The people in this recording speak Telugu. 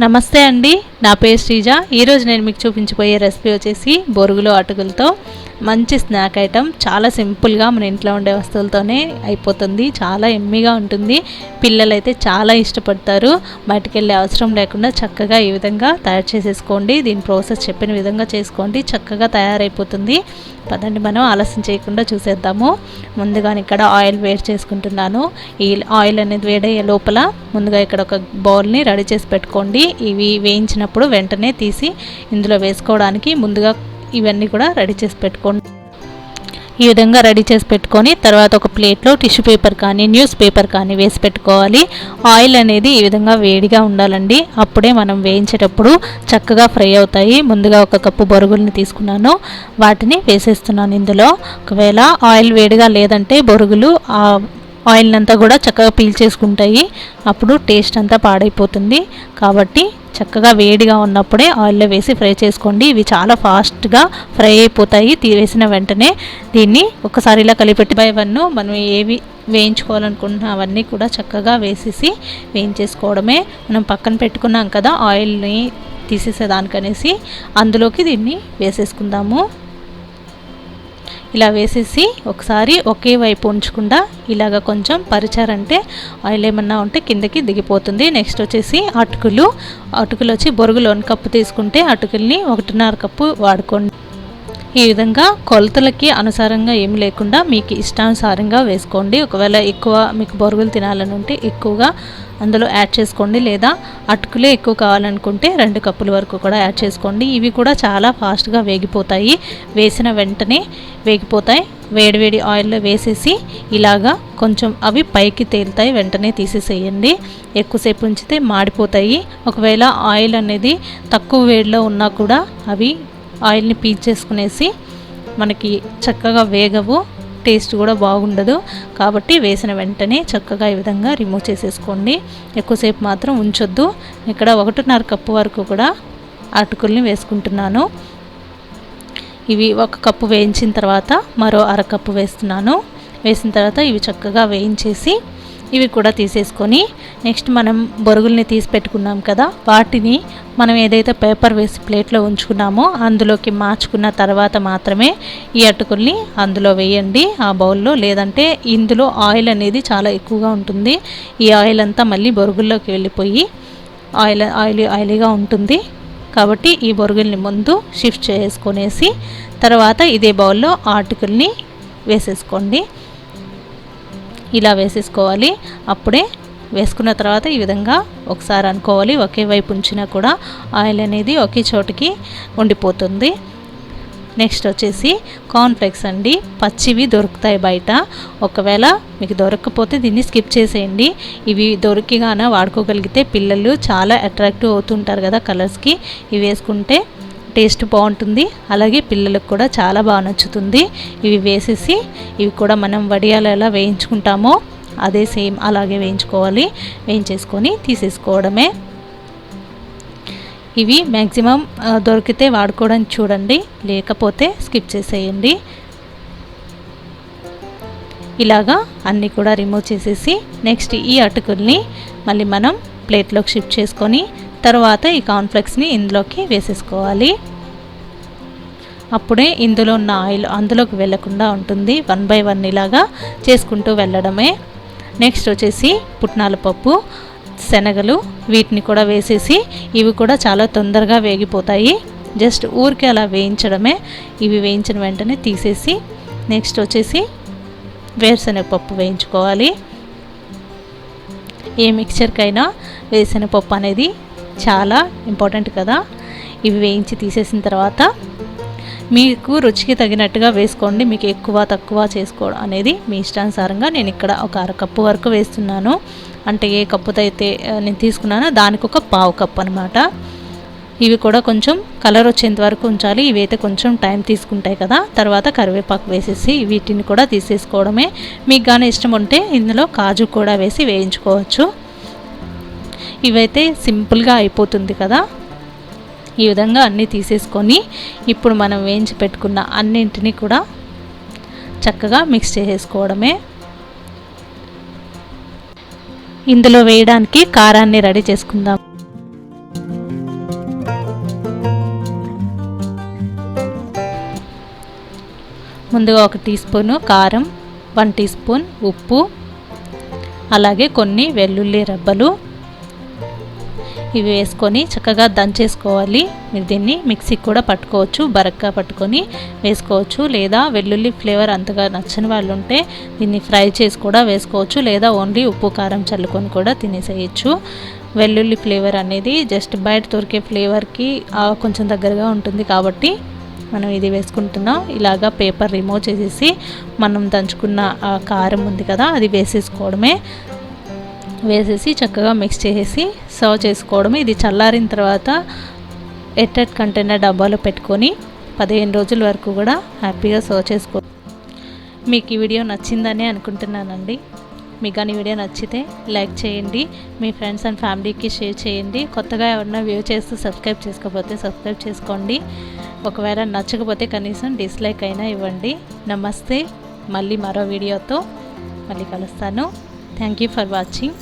నమస్తే అండి, నా పేరు శ్రీజ. ఈరోజు నేను మీకు చూపించబోయే రెసిపీ వచ్చేసి బొరుగులు అటుకులతో మంచి స్నాక్ ఐటమ్. చాలా సింపుల్గా మన ఇంట్లో ఉండే వస్తువులతోనే అయిపోతుంది. చాలా ఎమ్మీగా ఉంటుంది. పిల్లలైతే చాలా ఇష్టపడతారు. బయటికి వెళ్ళే అవసరం లేకుండా చక్కగా ఈ విధంగా తయారు చేసేసుకోండి. దీని ప్రాసెస్ చెప్పిన విధంగా చేసుకోండి, చక్కగా తయారైపోతుంది. పదండి, మనం ఆలస్యం చేయకుండా చూసేద్దాము. ముందుగా ఇక్కడ ఆయిల్ వేడి చేసుకుంటున్నాను. ఈ ఆయిల్ అనేది వేడయ్యే లోపల ముందుగా ఇక్కడ ఒక బౌల్ని రెడీ చేసి పెట్టుకోండి. ఇవి వేయించినప్పుడు వెంటనే తీసి ఇందులో వేసుకోవడానికి ముందుగా ఇవన్నీ కూడా రెడీ చేసి పెట్టుకోండి. ఈ విధంగా రెడీ చేసి పెట్టుకొని తర్వాత ఒక ప్లేట్లో టిష్యూ పేపర్ కానీ న్యూస్ పేపర్ కానీ వేసి పెట్టుకోవాలి. ఆయిల్ అనేది ఈ విధంగా వేడిగా ఉండాలండి, అప్పుడే మనం వేయించేటప్పుడు చక్కగా ఫ్రై అవుతాయి. ముందుగా ఒక కప్పు బొరుగుల్ని తీసుకున్నాను, వాటిని వేసేస్తున్నాను ఇందులో. ఒకవేళ ఆయిల్ వేడిగా లేదంటే బొరుగులు ఆయిల్ అంతా కూడా చక్కగా పీల్చేసుకుంటాయి, అప్పుడు టేస్ట్ అంతా పాడైపోతుంది. కాబట్టి చక్కగా వేడిగా ఉన్నప్పుడే ఆయిల్లో వేసి ఫ్రై చేసుకోండి. ఇవి చాలా ఫాస్ట్గా ఫ్రై అయిపోతాయి వేసిన వెంటనే. దీన్ని ఒకసారి ఇలా కలిపెట్టి బై వన్ మనం ఏవి వేయించుకోవాలనుకుంటున్నా అవన్నీ కూడా చక్కగా వేసేసి వేయించేసుకోవడమే. మనం పక్కన పెట్టుకున్నాం కదా ఆయిల్ని తీసేసేదానికనేసి, అందులోకి దీన్ని వేసేసుకుందాము. ఇలా వేసేసి ఒకసారి ఒకే వైపు ఉంచకుండా ఇలాగ కొంచెం పరిచారంటే ఆయిల్ ఏమన్నా ఉంటే కిందకి దిగిపోతుంది. నెక్స్ట్ వచ్చేసి అటుకులు వచ్చి బొరుగులు 1 కప్పు తీసుకుంటే అటుకుల్ని 1.5 కప్పు వాడుకోండి. ఈ విధంగా కొలతలకి అనుసారంగా ఏమి లేకుండా మీకు ఇష్టానుసారంగా వేసుకోండి. ఒకవేళ ఎక్కువ మీకు బొరుగులు తినాలని ఉంటే ఎక్కువగా అందులో యాడ్ చేసుకోండి, లేదా అటుకులే ఎక్కువ కావాలనుకుంటే 2 కప్పుల వరకు కూడా యాడ్ చేసుకోండి. ఇవి కూడా చాలా ఫాస్ట్గా వేగిపోతాయి, వేసిన వెంటనే వేగిపోతాయి. వేడివేడి ఆయిల్లో వేసేసి ఇలాగా కొంచెం అవి పైకి తేలుతాయి, వెంటనే తీసేసేయండి. ఎక్కువసేపు ఉంచితే మాడిపోతాయి. ఒకవేళ ఆయిల్ అనేది తక్కువ వేడిలో ఉన్నా కూడా అవి ఆయిల్ని పీల్చేసుకునేసి మనకి చక్కగా వేగవు, టేస్ట్ కూడా బాగుండదు. కాబట్టి వేసిన వెంటనే చక్కగా ఈ విధంగా రిమూవ్ చేసేసుకోండి. ఎక్కువసేపు మాత్రం ఉంచొద్దు. ఇక్కడ 1.5 కప్పు వరకు కూడా అటుకుల్ని వేసుకుంటున్నాను. ఇవి 1 కప్పు వేయించిన తర్వాత మరో 1/2 కప్పు వేస్తున్నాను. వేసిన తర్వాత ఇవి చక్కగా వేయించేసి ఇవి కూడా తీసేసుకొని నెక్స్ట్ మనం బొరుగుల్ని తీసి పెట్టుకున్నాం కదా, వాటిని మనం ఏదైతే పేపర్ వేసి ప్లేట్లో ఉంచుకున్నామో అందులోకి మార్చుకున్న తర్వాత మాత్రమే ఈ అటుకుల్ని అందులో వేయండి ఆ బౌల్లో. లేదంటే ఇందులో ఆయిల్ అనేది చాలా ఎక్కువగా ఉంటుంది. ఈ ఆయిల్ అంతా మళ్ళీ బొరుగుల్లోకి వెళ్ళిపోయి ఆయిలీగా ఉంటుంది. కాబట్టి ఈ బొరుగుల్ని ముందు షిఫ్ట్ చేసుకొనేసి తర్వాత ఇదే బౌల్లో ఆ అటుకుల్ని వేసేసుకోండి. ఇలా వేసేసుకోవాలి. అప్పుడే వేసుకున్న తర్వాత ఈ విధంగా ఒకసారి అనుకోవాలి. ఒకే వైపు ఉంచినా కూడా ఆయిల్ అనేది ఒకే చోటుకి ఉండిపోతుంది. నెక్స్ట్ వచ్చేసి కార్న్ఫ్లేక్స్ అండి, పచ్చివి దొరుకుతాయి బయట. ఒకవేళ మీకు దొరకకపోతే దీన్ని స్కిప్ చేసేయండి. ఇవి దొరికిగానే వాడుకోగలిగితే పిల్లలు చాలా అట్రాక్టివ్ అవుతుంటారు కదా కలర్స్కి. ఇవి వేసుకుంటే టేస్ట్ బాగుంటుంది, అలాగే పిల్లలకు కూడా చాలా బాగా నచ్చుతుంది. ఇవి వేసేసి ఇవి కూడా మనం వడియాలు ఎలా వేయించుకుంటామో అదే సేమ్ అలాగే వేయించుకోవాలి. వేయించేసుకొని తీసేసుకోవడమే. ఇవి మ్యాక్సిమం దొరికితే వాడుకోవడానికి చూడండి, లేకపోతే స్కిప్ చేసేయండి. ఇలాగా అన్నీ కూడా రిమూవ్ చేసేసి నెక్స్ట్ ఈ అటుకుల్ని మళ్ళీ మనం ప్లేట్లోకి షిఫ్ట్ చేసుకొని తర్వాత ఈ కార్న్ఫ్లేక్స్ని ఇందులోకి వేసేసుకోవాలి. అప్పుడే ఇందులో ఉన్న ఆయిల్ అందులోకి వెళ్ళకుండా ఉంటుంది. 1 by 1 ఇలాగా చేసుకుంటూ వెళ్ళడమే. నెక్స్ట్ వచ్చేసి పుట్నాల పప్పు, శనగలు, వీటిని కూడా వేసేసి ఇవి కూడా చాలా తొందరగా వేగిపోతాయి. జస్ట్ ఊరికే అలా వేయించడమే. ఇవి వేయించిన వెంటనే తీసేసి నెక్స్ట్ వచ్చేసి వేరుశనగపప్పు వేయించుకోవాలి. ఏ మిక్చర్కైనా వేరుశనగపప్పు అనేది చాలా ఇంపార్టెంట్ కదా. ఇవి వేయించి తీసేసిన తర్వాత మీకు రుచికి తగినట్టుగా వేసుకోండి. మీకు ఎక్కువ తక్కువ చేసుకోవడం అనేది మీ ఇష్టానుసారంగా. నేను ఇక్కడ ఒక 1/2 కప్పు వరకు వేస్తున్నాను. అంటే ఏ కప్పుతో అయితే నేను తీసుకున్నానో దానికి ఒక 1/2 కప్పు అనమాట. ఇవి కూడా కొంచెం కలర్ వచ్చేంత వరకు ఉంచాలి. ఇవైతే కొంచెం టైం తీసుకుంటాయి కదా. తర్వాత కరివేపాకు వేసేసి వీటిని కూడా తీసేసుకోవడమే. మీకు కానీ ఇష్టం ఉంటే ఇందులో కాజు కూడా వేసి వేయించుకోవచ్చు. ఇవైతే సింపుల్గా అయిపోతుంది కదా. ఈ విధంగా అన్నీ తీసేసుకొని ఇప్పుడు మనం వేయించి పెట్టుకున్న అన్నింటినీ కూడా చక్కగా మిక్స్ చేసేసుకోవడమే. . ఇందులో వేయడానికి కారాన్ని రెడీ చేసుకుందాం. ముందుగా 1 టీ స్పూను కారం, 1 టీ స్పూన్ ఉప్పు, అలాగే కొన్ని వెల్లుల్లి రెబ్బలు ఇవి వేసుకొని చక్కగా దంచేసుకోవాలి. మీరు దీన్ని మిక్సీకి కూడా పట్టుకోవచ్చు, బరగ్గా పట్టుకొని వేసుకోవచ్చు. లేదా వెల్లుల్లి ఫ్లేవర్ అంతగా నచ్చని వాళ్ళు ఉంటే దీన్ని ఫ్రై చేసి కూడా వేసుకోవచ్చు. లేదా ఓన్లీ ఉప్పు కారం చల్లుకొని కూడా తినేసేయచ్చు. వెల్లుల్లి ఫ్లేవర్ అనేది జస్ట్ బయట దొరికే ఫ్లేవర్కి కొంచెం దగ్గరగా ఉంటుంది కాబట్టి మనం ఇది వేసుకుంటున్నాం. ఇలాగా పేపర్ రిమూవ్ చేసేసి మనం దంచుకున్న కారం ఉంది కదా అది వేసేసుకోవడమే. వేసేసి చక్కగా మిక్స్ చేసేసి సర్వ్ చేసుకోవడమే. ఇది చల్లారిన తర్వాత ఎయిర్టైట్ కంటైనర్ డబ్బాలో పెట్టుకొని 15 రోజుల వరకు కూడా హ్యాపీగా సర్వ్ చేసుకో. మీకు ఈ వీడియో నచ్చిందని అనుకుంటున్నానండి. మీకు కానీ వీడియో నచ్చితే లైక్ చేయండి, మీ ఫ్రెండ్స్ అండ్ ఫ్యామిలీకి షేర్ చేయండి. కొత్తగా ఎవరైనా వ్యూ చేస్తూ సబ్స్క్రైబ్ చేసుకోకపోతే సబ్స్క్రైబ్ చేసుకోండి. ఒకవేళ నచ్చకపోతే కనీసం డిస్లైక్ అయినా ఇవ్వండి. నమస్తే. మళ్ళీ మరో వీడియోతో మళ్ళీ కలుస్తాను. Thank you for watching.